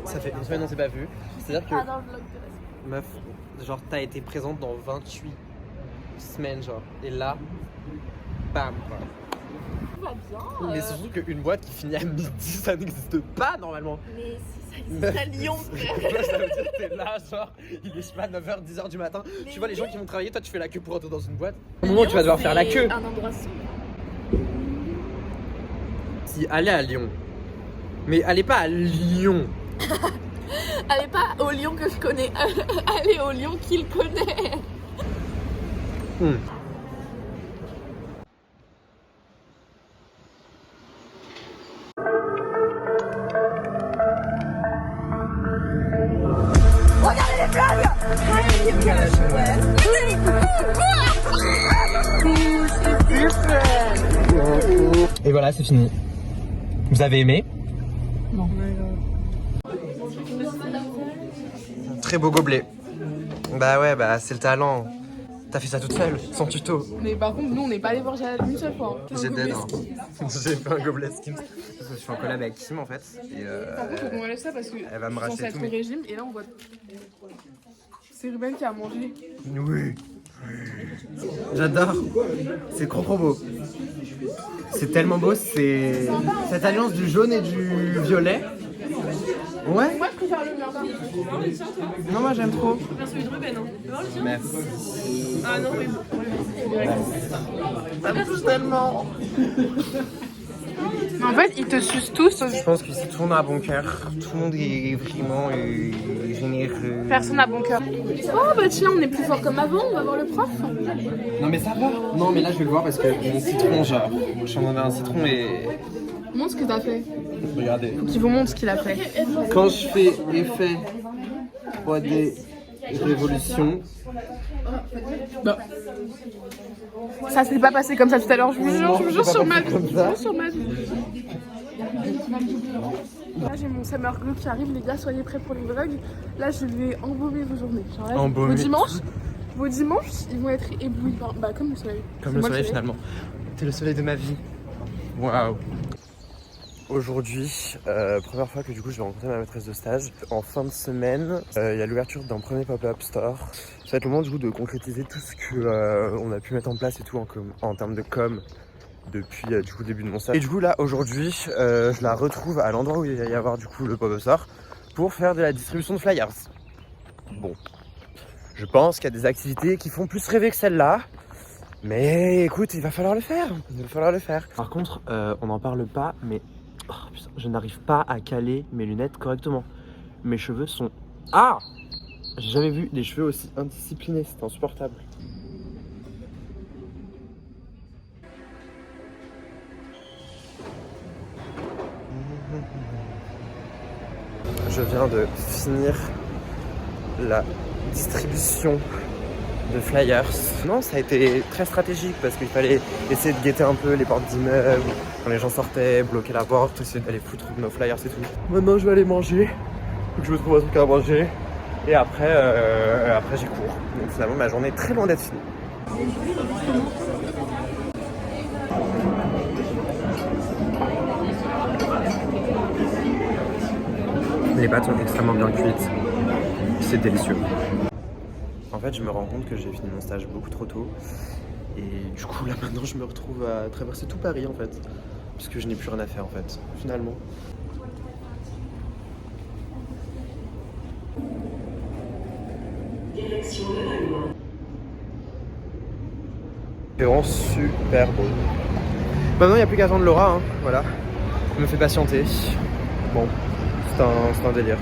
Ça fait une semaine on s'est pas vu. C'est-à-dire que meuf, genre t'as été présente dans 28 semaines genre. Et là, bam quoi. Tout va bien. Mais c'est surtout qu'une boîte qui finit à midi, ça n'existe pas normalement. Mais si ça existe à Lyon, frère. Ça veut dire que t'es là, genre, il est je sais pas 9h, 10h du matin. Mais tu vois les oui. gens qui vont travailler, toi tu fais la queue pour entrer dans une boîte. Au moment où tu vas devoir faire la queue. Un endroit sombre. Si, allez à Lyon. Mais allez pas à Lyon. Allez pas au Lyon que je connais. Allez au Lyon qu'il connaît. Regardez les blagues. Et voilà, c'est fini. Vous avez aimé? Non. Très beau gobelet. Bah ouais, bah c'est le talent. T'as fait ça toute seule, sans tuto. Mais par contre, nous on n'est pas allé voir Jalal une seule fois. J'ai dead, hein. J'ai fait un gobelet Skims. Je suis en collab avec Kim en fait. Et Par contre, faut qu'on enlève ça parce que elle va me c'est racheter censé être tout, au mais- régime et là on voit. C'est Ruben qui a mangé. Oui. J'adore. C'est trop beau. C'est tellement beau, c'est cette alliance du jaune et du violet. Ouais. Moi je préfère le mien. Non, moi j'aime trop. Celui de Ruben. Hein. Merci. Ah non, oui. Ça me touche tellement. Mais en fait, ils te sucent tous. Je pense que si tout le monde a bon cœur, tout le monde est vraiment généreux. Personne n'a bon cœur. Oh bah tiens, on est plus fort comme avant, on va voir le prof. Non mais ça va. Non mais là je vais le voir parce que mon citron genre, je suis en train d'un citron et Montre ce que t'as fait. regardez. Faut qu'il vous montre ce qu'il a fait. Quand je fais effet 3D révolution, Bah. Ça s'est pas passé comme ça tout à l'heure, je vous Non, jure, c'est pas sur ma passé vie. comme ça. Je vous jure sur ma vie. Là j'ai mon summer glow qui arrive, les gars, soyez prêts pour les vlogs. Là je vais embaumer vos journées. Genre là, Embaumer. vos dimanches, ils vont être éblouis par... Bah comme le soleil. comme C'est le moi soleil qui finalement. T'es le soleil de ma vie. Waouh. Aujourd'hui, première fois que du coup je vais rencontrer ma maîtresse de stage. En fin de semaine, il y a l'ouverture d'un premier pop-up store. Ça va être le moment du coup de concrétiser tout ce que on a pu mettre en place et tout en termes de com depuis du coup le début de mon stage. Et du coup là aujourd'hui, je la retrouve à l'endroit où il va y avoir du coup le pop-up store pour faire de la distribution de flyers. Bon, je pense qu'il y a des activités qui font plus rêver que celle-là. Mais écoute, il va falloir le faire. Il va falloir le faire. Par contre, on n'en parle pas, mais oh, putain, je n'arrive pas à caler mes lunettes correctement. Mes cheveux sont... Ah! J'ai jamais vu des cheveux aussi indisciplinés, c'est insupportable. Je viens de finir la distribution de flyers. Non, ça a été très stratégique parce qu'il fallait essayer de guetter un peu les portes d'immeubles, quand les gens sortaient, bloquer la porte, essayer d'aller foutre nos flyers et tout. Maintenant je vais aller manger, faut que je me trouve un truc à manger et après j'ai cours. Donc finalement ma journée est très loin d'être finie. Les pâtes sont extrêmement bien cuites, c'est délicieux. En fait, je me rends compte que j'ai fini mon stage beaucoup trop tôt. Et du coup, là maintenant, je me retrouve à traverser tout Paris en fait. Puisque je n'ai plus rien à faire en fait, finalement. C'est vraiment super beau. Maintenant, il n'y a plus qu'à attendre Laura, hein. Voilà. Elle me fait patienter. Bon, c'est un délire.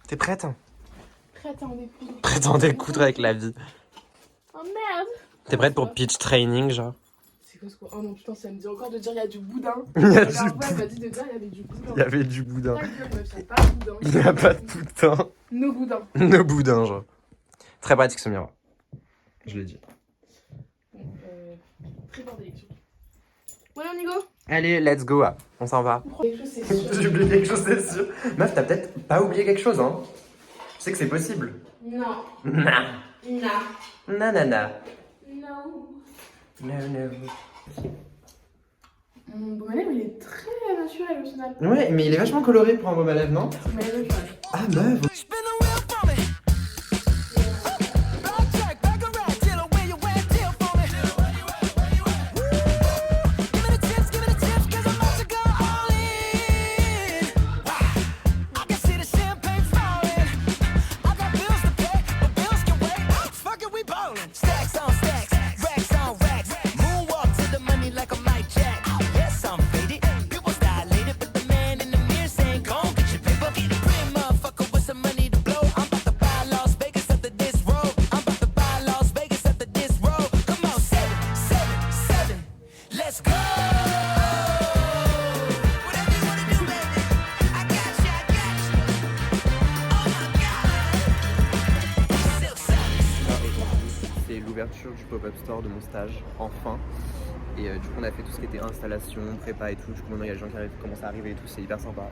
T'es prête? Prête à en découdre. Prête à en découdre avec la vie. Oh merde. T'es prête pour pitch training, genre? C'est quoi ce quoi? Oh non putain, ça me dit encore de dire il y a du boudin. Il y a La du dernière fois, elle boudin. m'a dit de dire il y avait du boudin. Il y avait du boudin. Ta gueule, meuf, il y a pas de boudin. Il n'y a pas de boudin. Nos boudins. Nos boudins, genre. Très pratique ce miroir. Je l'ai dit. Bon, très bordélique surtout. Voilà, on y go. Allez, let's go. On s'en va. J'ai oublié quelque chose, c'est sûr. Meuf, t'as peut-être pas oublié quelque chose, hein. Je sais que c'est possible. Non. Nah. Non. Nanana. Non. No, no. Mon baume à lèvres, il est très naturel au final. Ouais, mais il est vachement coloré pour un baume à lèvres, non? Mais naturel. Ah, meuf. C'est l'ouverture du pop-up store de mon stage, enfin. Et du coup, on a fait tout ce qui était installation, prépa et tout. Du coup, maintenant, il y a les gens qui commencent à arriver et tout. C'est hyper sympa.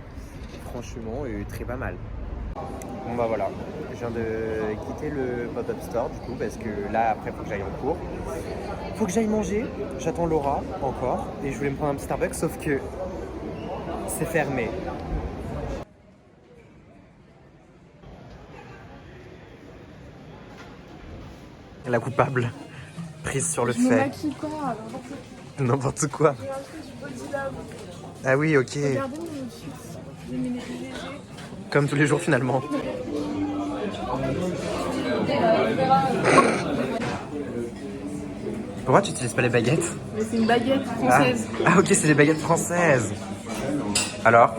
Franchement, très pas mal. Bon, bah voilà. Je viens de quitter le pop-up store, du coup, parce que là, après, faut que j'aille en cours. Faut que j'aille manger. J'attends Laura encore. Et je voulais me prendre un petit Starbucks, sauf que c'est fermé. La coupable, prise sur le Je me fait. maquille quoi, N'importe quoi. J'ai un truc du Body Lab. Ah oui, ok. Regardez mon outfit. J'ai mis les légers. Comme tous les jours finalement. Pourquoi tu n'utilises pas les baguettes? Mais c'est une baguette française. Ah ok, c'est des baguettes françaises. Alors?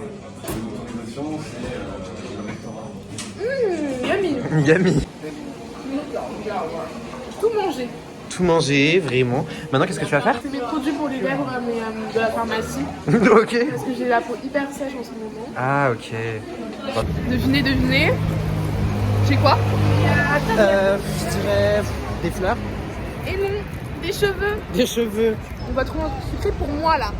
Yummy. Yummy. Tout manger. Tout manger, vraiment. Maintenant, qu'est-ce que tu vas faire? C'est mes produits pour les lèvres mais, de la pharmacie. Ok. Parce que j'ai la peau hyper sèche en ce moment. Ah ok. Devinez, devinez. J'ai quoi? Je dirais des fleurs. Et non, des cheveux. Des cheveux. On va trouver un truc sucré pour moi là.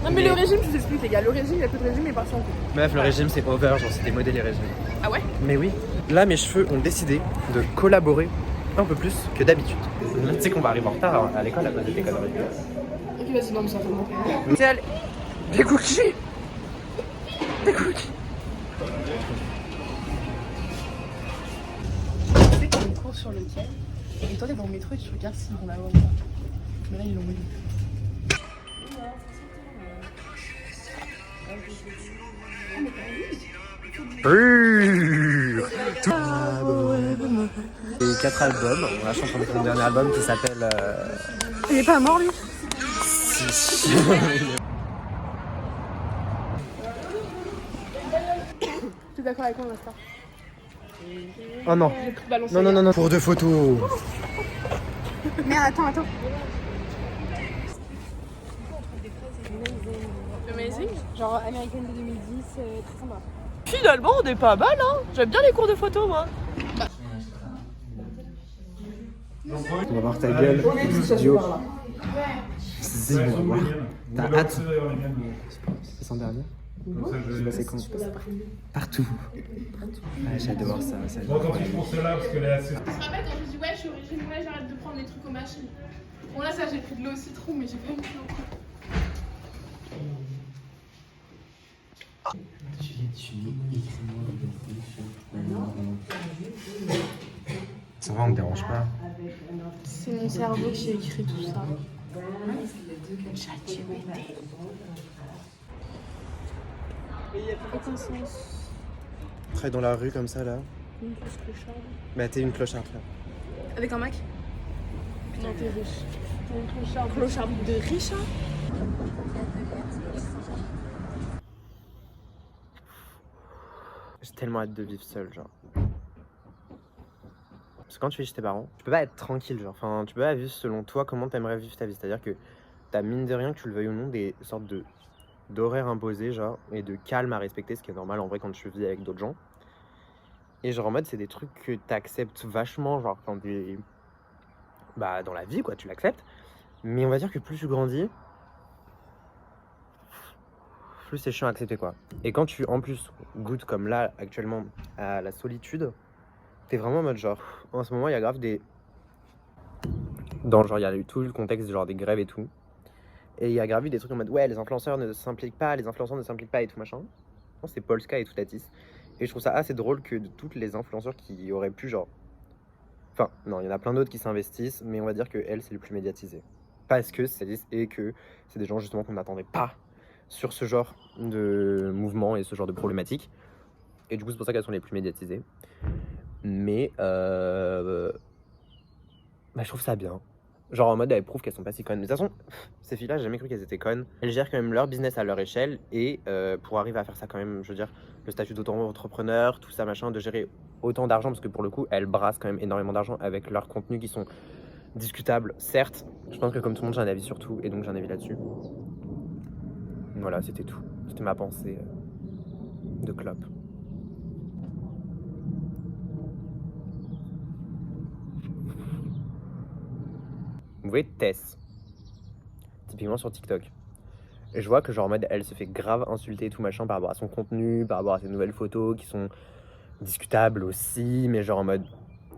Non mais le régime, je vous explique les gars. Le régime, il n'y a plus de régime, mais pas sans coup. Meuf, le régime c'est over, genre c'est démodé les régimes. Ah ouais? Mais oui. Là, mes cheveux ont décidé de collaborer un peu plus que d'habitude. Tu sais qu'on va arriver en retard à l'école à cause de tes conneries. Ok, vas-y, non mais ça fait bon. C'est allé. Des cookies. Des cookies. Tu sais qu'il y a une course sur le quai. Et toi, t'es dans le métro et tu regardes s'ils vont l'avoir ou pas. Mais là, ils l'ont mis. Et 4 albums. Là, je suis en train de faire mon dernier album qui s'appelle. Il est pas mort lui? Si. T'es d'accord avec moi, Master? Oh non. J'ai pris balancer. Non, non, non, non. Pour 2 photos. Mais attends. Amazing. Genre American de 2010, très sympa. Finalement, on est pas mal, hein. J'aime bien les cours de photo, moi. On va voir ta gueule au studio. Si, on va voir. T'as hâte? C'est son dernier? C'est quand? Partout. Ah, j'adore ça. Bon, tant pis pour cela, parce que là, c'est. Tu te rappelles quand je dis ouais, je suis au régime, ouais, j'arrête de prendre les trucs aux machines. Bon, là, ça, j'ai pris de l'eau au citron, mais j'ai pas mis l'eau. Ça va, on te dérange pas? C'est mon cerveau qui a écrit tout ça. ChatGPT. Aucun sens. Travaille dans la rue comme ça là. Une grosse clocharde. Bah, t'es une clocharde là. Avec un Mac? Non, t'es riche. T'es une clocharde. Clocharde de riche, hein? J'ai tellement hâte de vivre seul, genre. Parce que quand tu vis chez tes parents, tu peux pas être tranquille, genre. Enfin, tu peux pas vivre selon toi comment t'aimerais vivre ta vie. C'est-à-dire que t'as mine de rien, que tu le veuilles ou non, des sortes d'horaires imposés, genre, et de calme à respecter, ce qui est normal en vrai quand tu vis avec d'autres gens. Et genre en mode, c'est des trucs que t'acceptes vachement, genre quand t'es. Bah, dans la vie, quoi, tu l'acceptes. Mais on va dire que plus tu grandis, plus c'est chiant à accepter quoi. Et quand tu en plus goûtes comme là actuellement à la solitude, t'es vraiment en mode genre, en ce moment il y a grave des... Dans genre il y a eu tout le contexte genre des grèves et tout. Et il y a grave eu des trucs en mode ouais les influenceurs ne s'impliquent pas, les influenceurs ne s'impliquent pas et tout machin. Non, c'est Polska et tout Tatis. Et je trouve ça assez drôle que de toutes les influenceurs qui auraient pu genre... Enfin non, il y en a plein d'autres qui s'investissent, mais on va dire que elle c'est le plus médiatisé. Parce que c'est et que c'est des gens justement qu'on n'attendait pas sur ce genre de mouvement et ce genre de problématique. Et du coup c'est pour ça qu'elles sont les plus médiatisées. Mais bah, je trouve ça bien. Genre en mode elles prouvent qu'elles sont pas si connes. Mais de toute façon, ces filles-là, j'ai jamais cru qu'elles étaient connes. Elles gèrent quand même leur business à leur échelle. Et pour arriver à faire ça quand même, je veux dire, le statut d'auto-entrepreneur, tout ça machin, de gérer autant d'argent, parce que pour le coup, elles brassent quand même énormément d'argent avec leurs contenus qui sont discutables, certes. Je pense que comme tout le monde, j'ai un avis sur tout. Et donc j'ai un avis là-dessus. Voilà, c'était tout. C'était ma pensée de clope. Vous voyez Tess, typiquement sur TikTok. Et je vois que genre en mode elle se fait grave insulter et tout machin par rapport à son contenu, par rapport à ses nouvelles photos qui sont discutables aussi, mais genre en mode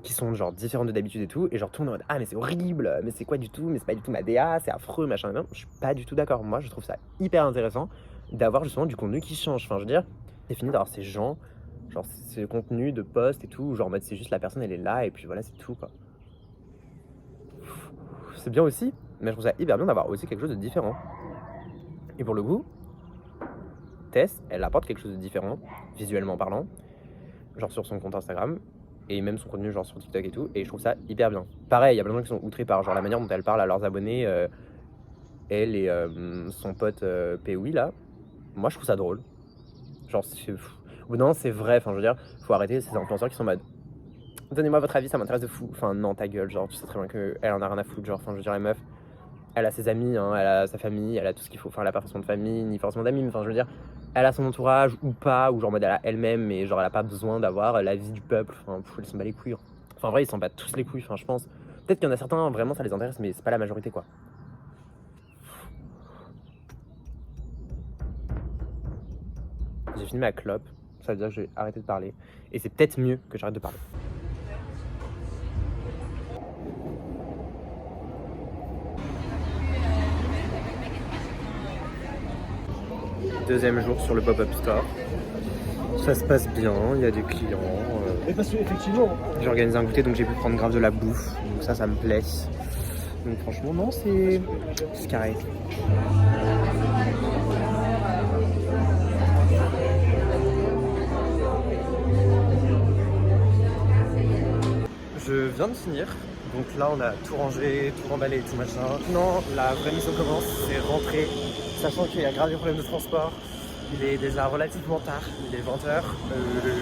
qui sont genre différentes de d'habitude et tout. Et genre tout le monde en mode ah mais c'est horrible, mais c'est quoi du tout, mais c'est pas du tout ma DA, c'est affreux machin. Non, je suis pas du tout d'accord. Moi je trouve ça hyper intéressant d'avoir justement du contenu qui change. Enfin je veux dire, c'est fini d'avoir ces gens, genre ces contenus de post et tout, genre en mode c'est juste la personne elle est là et puis voilà c'est tout quoi. C'est bien aussi, mais je trouve ça hyper bien d'avoir aussi quelque chose de différent. Et pour le coup, Tess, elle apporte quelque chose de différent, visuellement parlant, genre sur son compte Instagram, et même son contenu genre sur TikTok et tout, et je trouve ça hyper bien. Pareil, il y a plein de gens qui sont outrés par genre la manière dont elle parle à leurs abonnés, elle et son pote Peoui là. Moi je trouve ça drôle. Genre, non, c'est vrai, enfin je veux dire, faut arrêter ces influenceurs qui sont en mode donnez-moi votre avis, ça m'intéresse de fou. Enfin, non, ta gueule, genre, tu sais très bien qu'elle en a rien à foutre. Genre, enfin, je veux dire, la meuf, elle a ses amis, hein, elle a sa famille, elle a tout ce qu'il faut. Enfin, elle a pas forcément de famille, ni forcément d'amis, mais enfin, je veux dire, elle a son entourage ou pas, ou genre, en mode, elle a elle-même, mais genre, elle a pas besoin d'avoir la vie du peuple. Enfin, elle s'en bat les couilles. Enfin, en vrai, ils s'en battent tous les couilles, enfin, je pense. Peut-être qu'il y en a certains, vraiment, ça les intéresse, mais c'est pas la majorité, quoi. J'ai fini ma clope, ça veut dire que j'ai arrêté de parler. Et c'est peut-être mieux que j'arrête de parler. Deuxième jour sur le pop-up store. Ça se passe bien, il y a des clients. Et parce que effectivement, J'ai organisé un goûter donc j'ai pu prendre grave de la bouffe. Donc ça me plaît. Donc franchement non c'est carré. Je viens de finir. Donc là on a tout rangé, tout remballé et tout machin. Maintenant la vraie mission commence, c'est rentrer. Sachant qu'il y a grave des problèmes de transport. Il est déjà relativement tard, il est 20h. Je vais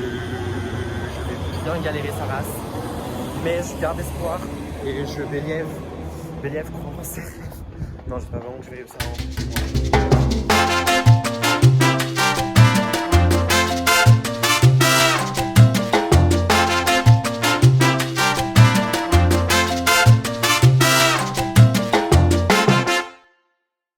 bien galérer sa race. Mais je garde espoir et je Béliève croit en ses rêves. Non, je sais pas vraiment que je vais réussir.